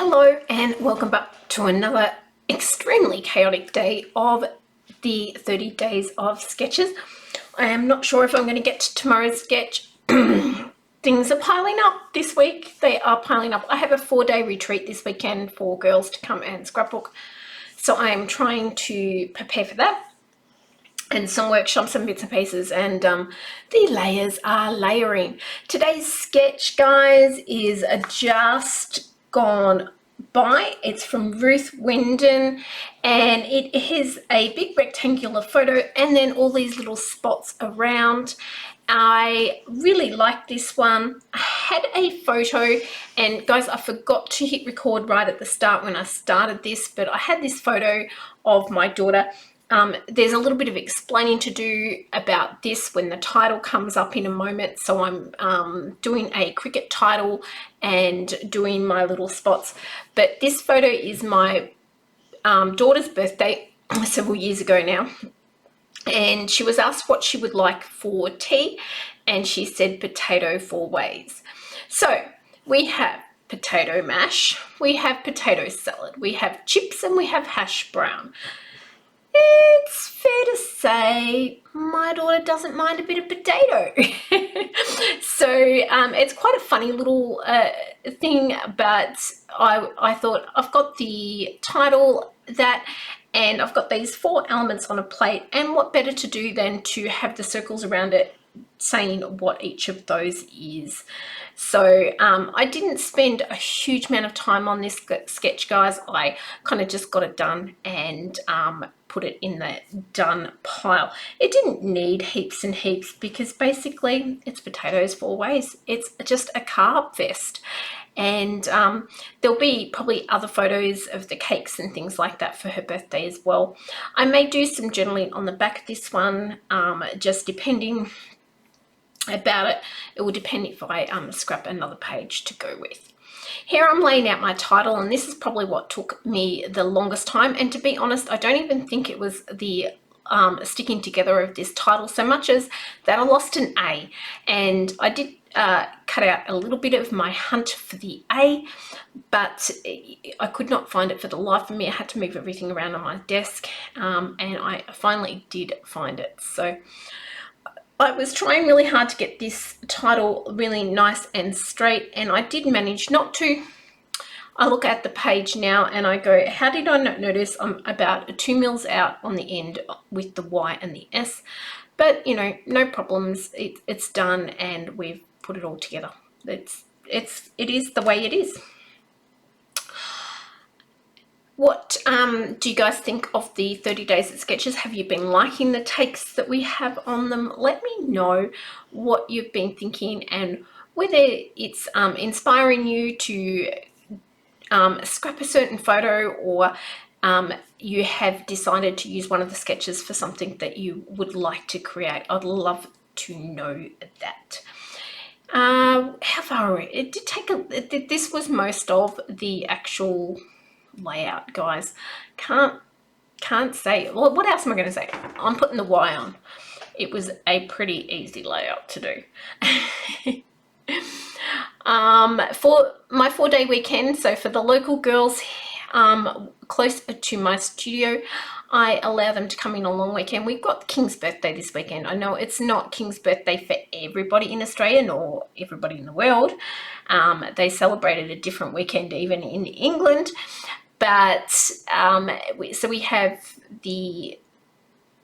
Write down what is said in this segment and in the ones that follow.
Hello and welcome back to another extremely chaotic day of the 30 days of sketches. I am not sure if I'm going to get to tomorrow's sketch. Things are piling up this week. They are piling up. I have a 4-day retreat this weekend for girls to come and scrapbook. So I am trying to prepare for that. And some workshops and bits and pieces, and the layers are layering. Today's sketch, guys, is just gone by. It's from Ruth Wyndon, and it is a big rectangular photo and then all these little spots around. I really like this one. I had a photo, and guys, I forgot to hit record right at the start when I started this, but I had this photo of my daughter. There's a little bit of explaining to do about this when the title comes up in a moment. So I'm doing a cricket title and doing my little spots. But this photo is my daughter's birthday several years ago now. And she was asked what she would like for tea. And she said potato 4 ways. So we have potato mash, we have potato salad, we have chips, and we have hash brown. It's fair to say my daughter doesn't mind a bit of potato. So it's quite a funny little thing, but I thought I've got the title, that, and I've got these 4 elements on a plate, and what better to do than to have the circles around it saying what each of those is. So I didn't spend a huge amount of time on this sketch, guys. I kind of just got it done and put it in the done pile. It didn't need heaps and heaps because basically it's potatoes 4 ways. It's just a carb fest. And there'll be probably other photos of the cakes and things like that for her birthday as well. I may do some journaling on the back of this one, just depending about it. It will depend if I scrap another page to go with. Here I'm laying out my title, and this is probably what took me the longest time. And to be honest, I don't even think it was the sticking together of this title so much as that I lost an A. And I did cut out a little bit of my hunt for the A, but I could not find it for the life of me. I had to move everything around on my desk, and I finally did find it. So I was trying really hard to get this title really nice and straight, and I did manage not to. I look at the page now and I go, how did I not notice I'm about 2 mils out on the end with the Y and the S? But, you know, no problems. It's done, and we've put it all together. It is the way it is. What do you guys think of the 30 days of sketches? Have you been liking the takes that we have on them? Let me know what you've been thinking and whether it's inspiring you to scrap a certain photo, or you have decided to use one of the sketches for something that you would like to create. I'd love to know that. How far it did take this was most of the actual layout, guys. Can't say, well, what else am I going to say? I'm putting the Y on. It was a pretty easy layout to do. For my 4-day weekend, so for the local girls close to my studio, I allow them to come in a long weekend. We've got King's birthday this weekend. I know it's not King's birthday for everybody in Australia nor everybody in the world. They celebrated a different weekend even in England. But so we have the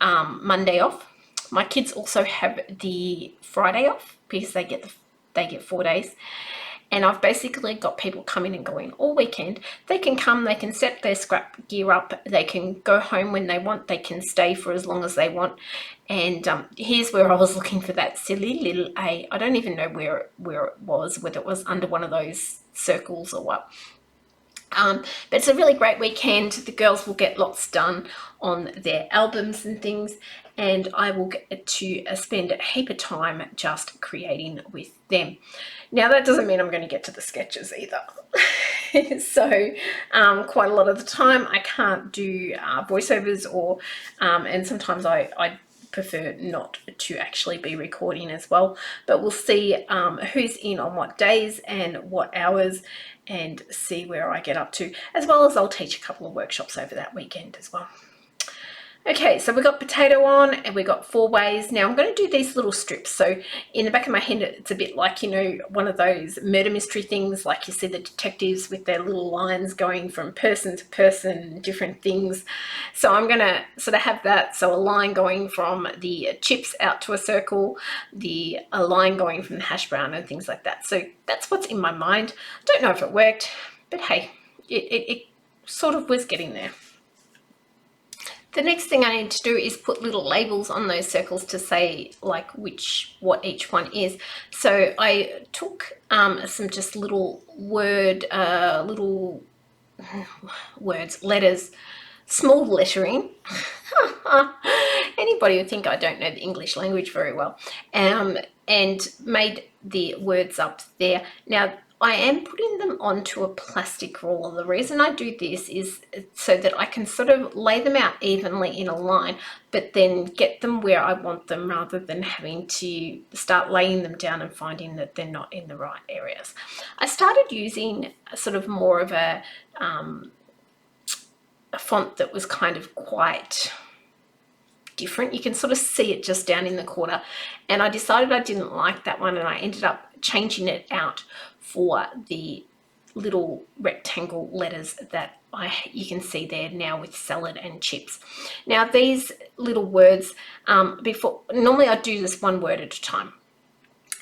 Monday off. My kids also have the Friday off because they get 4 days. And I've basically got people coming and going all weekend. They can come, they can set their scrap gear up, they can go home when they want, they can stay for as long as they want. And here's where I was looking for that silly little A. I don't even know where it was, whether it was under one of those circles or what. But it's a really great weekend. The girls will get lots done on their albums and things, and I will get to spend a heap of time just creating with them. Now, that doesn't mean I'm going to get to the sketches either. So quite a lot of the time I can't do voiceovers, or and sometimes I prefer not to actually be recording as well. But we'll see who's in on what days and what hours, and see where I get up to, as well as I'll teach a couple of workshops over that weekend as well. Okay, so we got potato on and we got 4 ways. Now I'm going to do these little strips. So in the back of my head, it's a bit like, you know, one of those murder mystery things, like you see the detectives with their little lines going from person to person, different things. So I'm going to sort of have that. So a line going from the chips out to a circle, a line going from the hash brown and things like that. So that's what's in my mind. Don't know if it worked, but hey, it sort of was getting there. The next thing I need to do is put little labels on those circles to say like what each one is. So I took some just little letters, small lettering. Anybody would think I don't know the English language very well, and made the words up there. Now I am putting them onto a plastic roller. The reason I do this is so that I can sort of lay them out evenly in a line, but then get them where I want them rather than having to start laying them down and finding that they're not in the right areas. I started using sort of more of a font that was kind of quite different. You can sort of see it just down in the corner, and I decided I didn't like that one, and I ended up changing it out for the little rectangle letters that you can see there now with salad and chips. Now these little words, normally I do this one word at a time.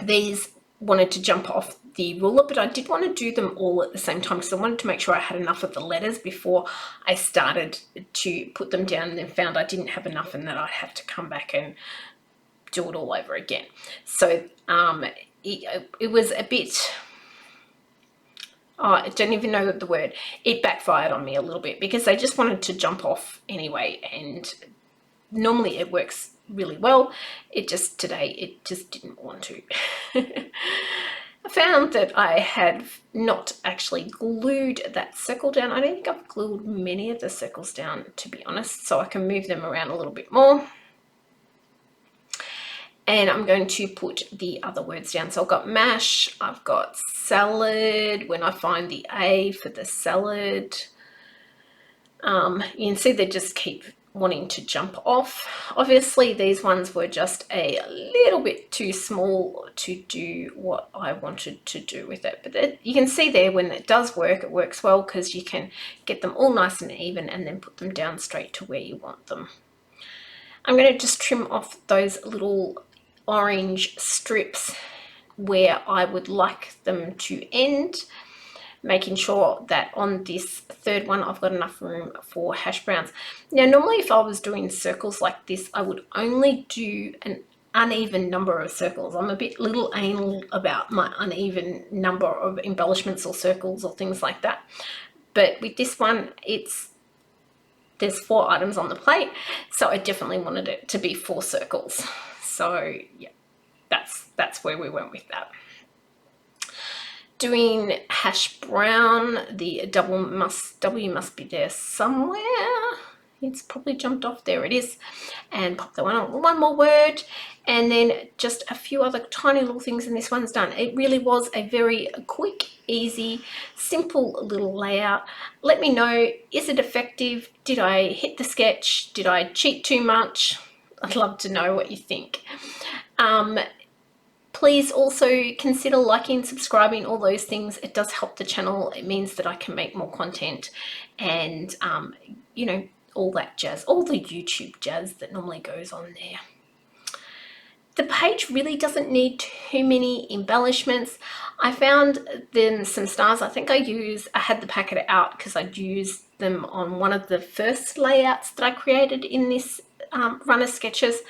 These wanted to jump off the ruler, but I did want to do them all at the same time because I wanted to make sure I had enough of the letters before I started to put them down, and then found I didn't have enough and that I'd have to come back and do it all over again. So it was a bit, I don't even know the word, it backfired on me a little bit because I just wanted to jump off anyway, and normally it works really well. Today it just didn't want to. I found that I had not actually glued that circle down. I don't think I've glued many of the circles down, to be honest, so I can move them around a little bit more. And I'm going to put the other words down. So I've got mash, I've got salad, when I find the A for the salad. You can see they just keep wanting to jump off. Obviously these ones were just a little bit too small to do what I wanted to do with it, but you can see there when it does work, it works well because you can get them all nice and even and then put them down straight to where you want them. I'm going to just trim off those little orange strips where I would like them to end, making sure that on this third one I've got enough room for hash browns. Now normally if I was doing circles like this, I would only do an uneven number of circles. I'm a bit little anal about my uneven number of embellishments or circles or things like that, but with this one there's 4 items on the plate, so I definitely wanted it to be 4 circles. So yeah, that's where we went with that. Doing hash brown, the W must be there somewhere. It's probably jumped off. There it is. And pop that one on. One more word, and then just a few other tiny little things, and this one's done. It really was a very quick, easy, simple little layout. Let me know, is it effective? Did I hit the sketch? Did I cheat too much? I'd love to know what you think. Please also consider liking, subscribing, all those things. It does help the channel. It means that I can make more content and, you know, all that jazz, all the YouTube jazz that normally goes on there. The page really doesn't need too many embellishments. I found then some stars. I think I had the packet out because I'd used them on one of the first layouts that I created in this run of sketches.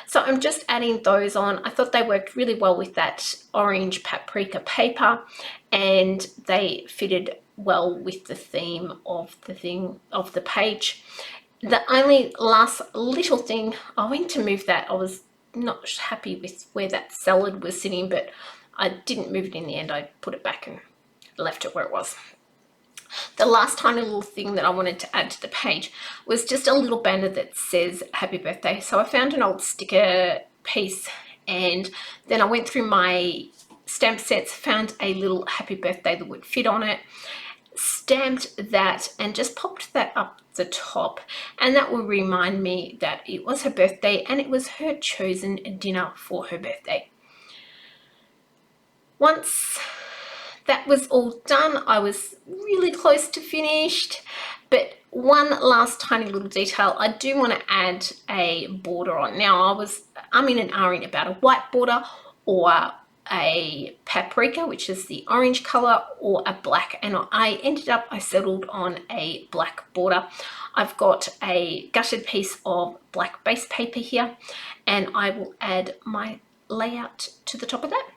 So I'm just adding those on. I thought they worked really well with that orange paprika paper, and they fitted well with the theme of the page. The only last little thing, I went to move that. I was not happy with where that salad was sitting, but I didn't move it in the end. I put it back and left it where it was. The last tiny little thing that I wanted to add to the page was just a little banner that says happy birthday. So I found an old sticker piece, and then I went through my stamp sets, found a little happy birthday that would fit on it, stamped that and just popped that up the top, and that will remind me that it was her birthday and it was her chosen dinner for her birthday. Once that was all done, I was really close to finished, but one last tiny little detail, I do want to add a border on. Now I'm in an R about a white border or a paprika, which is the orange color, or a black, and I settled on a black border. I've got a gutted piece of black base paper here, and I will add my layout to the top of that.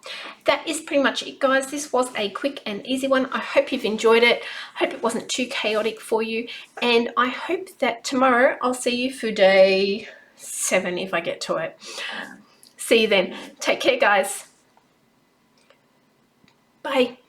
That is pretty much it, guys. This was a quick and easy one. I hope you've enjoyed it. I hope it wasn't too chaotic for you, and I hope that tomorrow I'll see you for day 7 if I get to it. See you then. Take care, guys. Bye.